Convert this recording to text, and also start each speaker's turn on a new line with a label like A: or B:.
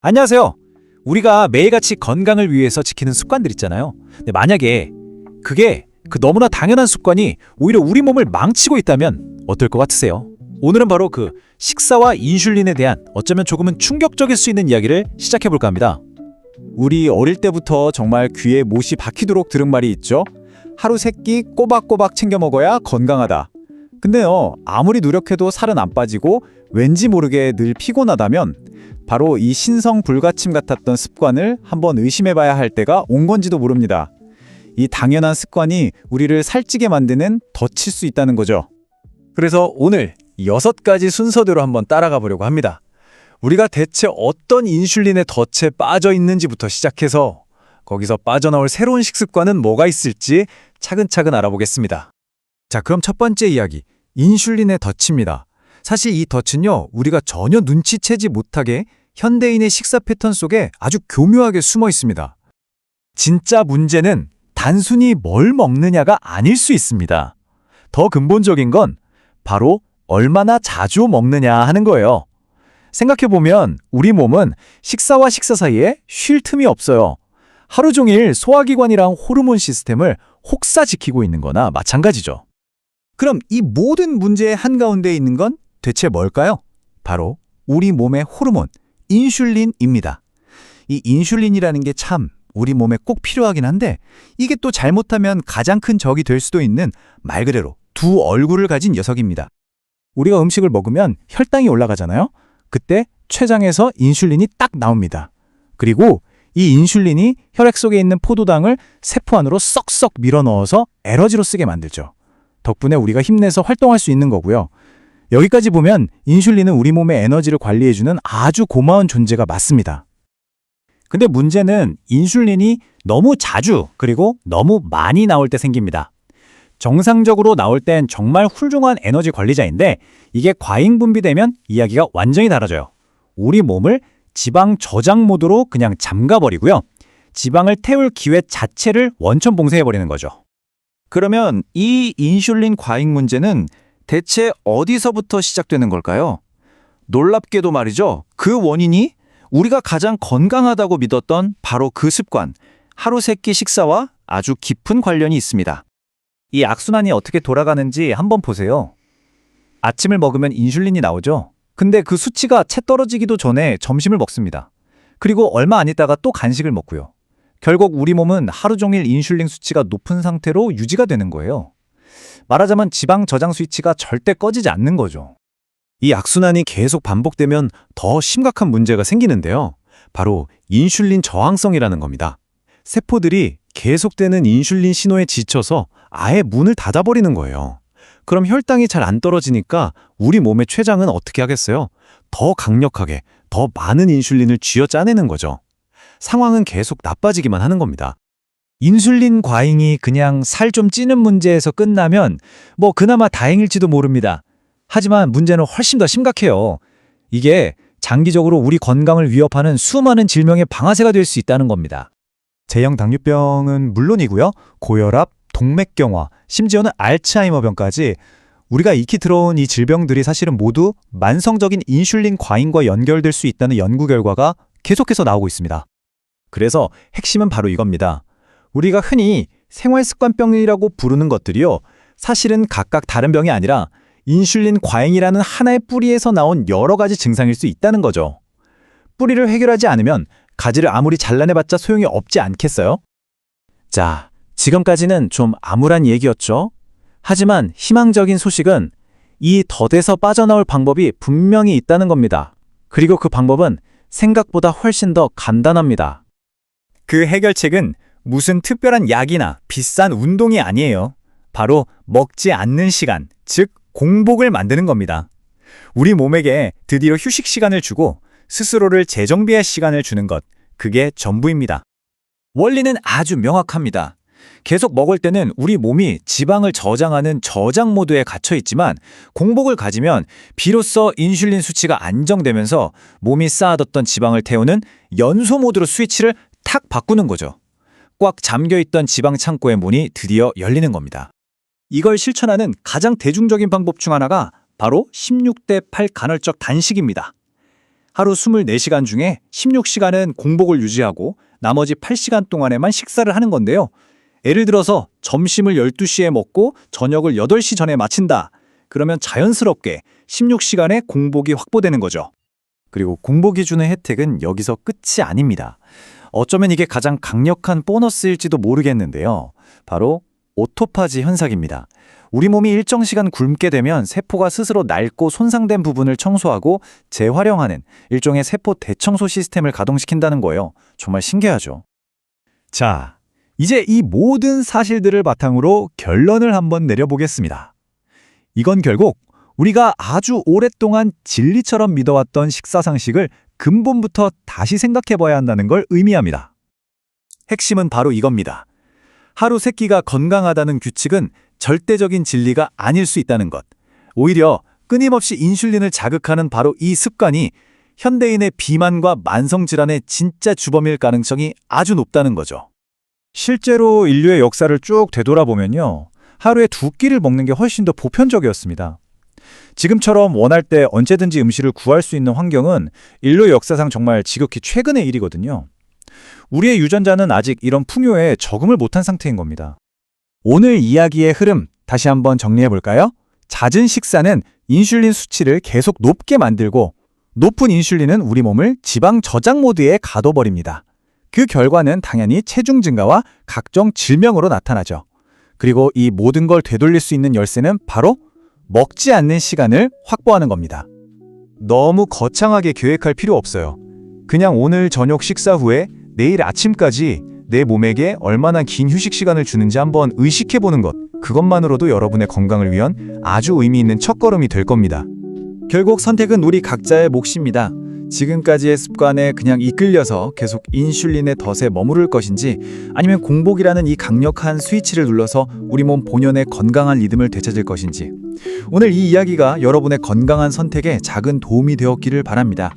A: 안녕하세요. 우리가 매일같이 건강을 위해서 지키는 습관들 있잖아요. 근데 만약에 그게 너무나 당연한 습관이 오히려 우리 몸을 망치고 있다면 어떨 것 같으세요? 오늘은 바로 그 식사와 인슐린에 대한 어쩌면 조금은 충격적일 수 있는 이야기를 시작해볼까 합니다.
B: 우리 어릴 때부터 정말 귀에 못이 박히도록 들은 말이 있죠. 하루 3끼 꼬박꼬박 챙겨 먹어야 건강하다. 근데요, 아무리 노력해도 살은 안 빠지고 왠지 모르게 늘 피곤하다면 바로 이 신성 불가침 같았던 습관을 한번 의심해봐야 할 때가 온 건지도 모릅니다. 이 당연한 습관이 우리를 살찌게 만드는 덫일 수 있다는 거죠. 그래서 오늘 6가지 순서대로 한번 따라가 보려고 합니다. 우리가 대체 어떤 인슐린의 덫에 빠져 있는지부터 시작해서 거기서 빠져나올 새로운 식습관은 뭐가 있을지 차근차근 알아보겠습니다. 자, 그럼 첫 번째 이야기, 인슐린의 덫입니다. 사실 이 덫은요, 우리가 전혀 눈치채지 못하게 현대인의 식사 패턴 속에 아주 교묘하게 숨어 있습니다. 진짜 문제는 단순히 뭘 먹느냐가 아닐 수 있습니다. 더 근본적인 건 바로 얼마나 자주 먹느냐 하는 거예요. 생각해보면 우리 몸은 식사와 식사 사이에 쉴 틈이 없어요. 하루 종일 소화기관이랑 호르몬 시스템을 혹사지키고 있는 거나 마찬가지죠. 그럼 이 모든 문제의 한가운데 있는 건 대체 뭘까요? 바로 우리 몸의 호르몬, 인슐린입니다. 이 인슐린이라는 게 참 우리 몸에 꼭 필요하긴 한데 이게 또 잘못하면 가장 큰 적이 될 수도 있는 말 그대로 두 얼굴을 가진 녀석입니다. 우리가 음식을 먹으면 혈당이 올라가잖아요. 그때 췌장에서 인슐린이 딱 나옵니다. 그리고 이 인슐린이 혈액 속에 있는 포도당을 세포 안으로 썩썩 밀어넣어서 에너지로 쓰게 만들죠. 덕분에 우리가 힘내서 활동할 수 있는 거고요. 여기까지 보면 인슐린은 우리 몸의 에너지를 관리해주는 아주 고마운 존재가 맞습니다. 근데 문제는 인슐린이 너무 자주 그리고 너무 많이 나올 때 생깁니다. 정상적으로 나올 땐 정말 훌륭한 에너지 관리자인데 이게 과잉 분비되면 이야기가 완전히 달라져요. 우리 몸을 지방 저장 모드로 그냥 잠가버리고요. 지방을 태울 기회 자체를 원천 봉쇄해버리는 거죠. 그러면 이 인슐린 과잉 문제는 대체 어디서부터 시작되는 걸까요? 놀랍게도 말이죠. 그 원인이 우리가 가장 건강하다고 믿었던 바로 그 습관, 하루 3끼 식사와 아주 깊은 관련이 있습니다. 이 악순환이 어떻게 돌아가는지 한번 보세요. 아침을 먹으면 인슐린이 나오죠. 근데 그 수치가 채 떨어지기도 전에 점심을 먹습니다. 그리고 얼마 안 있다가 또 간식을 먹고요. 결국 우리 몸은 하루 종일 인슐린 수치가 높은 상태로 유지가 되는 거예요. 말하자면 지방 저장 스위치가 절대 꺼지지 않는 거죠. 이 악순환이 계속 반복되면 더 심각한 문제가 생기는데요. 바로 인슐린 저항성이라는 겁니다. 세포들이 계속되는 인슐린 신호에 지쳐서 아예 문을 닫아버리는 거예요. 그럼 혈당이 잘 안 떨어지니까 우리 몸의 췌장은 어떻게 하겠어요? 더 강력하게, 더 많은 인슐린을 쥐어짜내는 거죠. 상황은 계속 나빠지기만 하는 겁니다. 인슐린 과잉이 그냥 살 좀 찌는 문제에서 끝나면 그나마 다행일지도 모릅니다. 하지만 문제는 훨씬 더 심각해요. 이게 장기적으로 우리 건강을 위협하는 수많은 질병의 방아쇠가 될 수 있다는 겁니다. 제형 당뇨병은 물론이고요. 고혈압, 동맥경화, 심지어는 알츠하이머병까지 우리가 익히 들어온 이 질병들이 사실은 모두 만성적인 인슐린 과잉과 연결될 수 있다는 연구 결과가 계속해서 나오고 있습니다. 그래서 핵심은 바로 이겁니다. 우리가 흔히 생활습관병이라고 부르는 것들이요. 사실은 각각 다른 병이 아니라 인슐린 과잉이라는 하나의 뿌리에서 나온 여러 가지 증상일 수 있다는 거죠. 뿌리를 해결하지 않으면 가지를 아무리 잘라내봤자 소용이 없지 않겠어요? 자, 지금까지는 좀 암울한 얘기였죠. 하지만 희망적인 소식은 이 덫에서 빠져나올 방법이 분명히 있다는 겁니다. 그리고 그 방법은 생각보다 훨씬 더 간단합니다. 그 해결책은 무슨 특별한 약이나 비싼 운동이 아니에요. 바로 먹지 않는 시간, 즉 공복을 만드는 겁니다. 우리 몸에게 드디어 휴식 시간을 주고 스스로를 재정비할 시간을 주는 것, 그게 전부입니다. 원리는 아주 명확합니다. 계속 먹을 때는 우리 몸이 지방을 저장하는 저장 모드에 갇혀 있지만 공복을 가지면 비로소 인슐린 수치가 안정되면서 몸이 쌓아뒀던 지방을 태우는 연소 모드로 스위치를 탁 바꾸는 거죠. 꽉 잠겨있던 지방 창고의 문이 드디어 열리는 겁니다. 이걸 실천하는 가장 대중적인 방법 중 하나가 바로 16대 8 간헐적 단식입니다. 하루 24시간 중에 16시간은 공복을 유지하고 나머지 8시간 동안에만 식사를 하는 건데요. 예를 들어서 점심을 12시에 먹고 저녁을 8시 전에 마친다. 그러면 자연스럽게 16시간의 공복이 확보되는 거죠. 그리고 공복이 주는 혜택은 여기서 끝이 아닙니다. 어쩌면 이게 가장 강력한 보너스일지도 모르겠는데요. 바로 오토파지 현상입니다. 우리 몸이 일정 시간 굶게 되면 세포가 스스로 낡고 손상된 부분을 청소하고 재활용하는 일종의 세포 대청소 시스템을 가동시킨다는 거예요. 정말 신기하죠.
A: 자, 이제 이 모든 사실들을 바탕으로 결론을 한번 내려보겠습니다. 이건 결국 우리가 아주 오랫동안 진리처럼 믿어왔던 식사 상식을 근본부터 다시 생각해봐야 한다는 걸 의미합니다.
B: 핵심은 바로 이겁니다. 하루 3끼가 건강하다는 규칙은 절대적인 진리가 아닐 수 있다는 것. 오히려 끊임없이 인슐린을 자극하는 바로 이 습관이 현대인의 비만과 만성질환의 진짜 주범일 가능성이 아주 높다는 거죠.
A: 실제로 인류의 역사를 쭉 되돌아보면요. 하루에 2끼를 먹는 게 훨씬 더 보편적이었습니다. 지금처럼 원할 때 언제든지 음식을 구할 수 있는 환경은 인류 역사상 정말 지극히 최근의 일이거든요. 우리의 유전자는 아직 이런 풍요에 적응을 못한 상태인 겁니다.
B: 오늘 이야기의 흐름 다시 한번 정리해 볼까요? 잦은 식사는 인슐린 수치를 계속 높게 만들고 높은 인슐린은 우리 몸을 지방 저장 모드에 가둬버립니다. 그 결과는 당연히 체중 증가와 각종 질병으로 나타나죠. 그리고 이 모든 걸 되돌릴 수 있는 열쇠는 바로 먹지 않는 시간을 확보하는 겁니다. 너무 거창하게 계획할 필요 없어요. 그냥 오늘 저녁 식사 후에 내일 아침까지 내 몸에게 얼마나 긴 휴식 시간을 주는지 한번 의식해보는 것. 그것만으로도 여러분의 건강을 위한 아주 의미 있는 첫걸음이 될 겁니다. 결국 선택은 우리 각자의 몫입니다. 지금까지의 습관에 그냥 이끌려서 계속 인슐린의 덫에 머무를 것인지 아니면 공복이라는 이 강력한 스위치를 눌러서 우리 몸 본연의 건강한 리듬을 되찾을 것인지 오늘 이 이야기가 여러분의 건강한 선택에 작은 도움이 되었기를 바랍니다.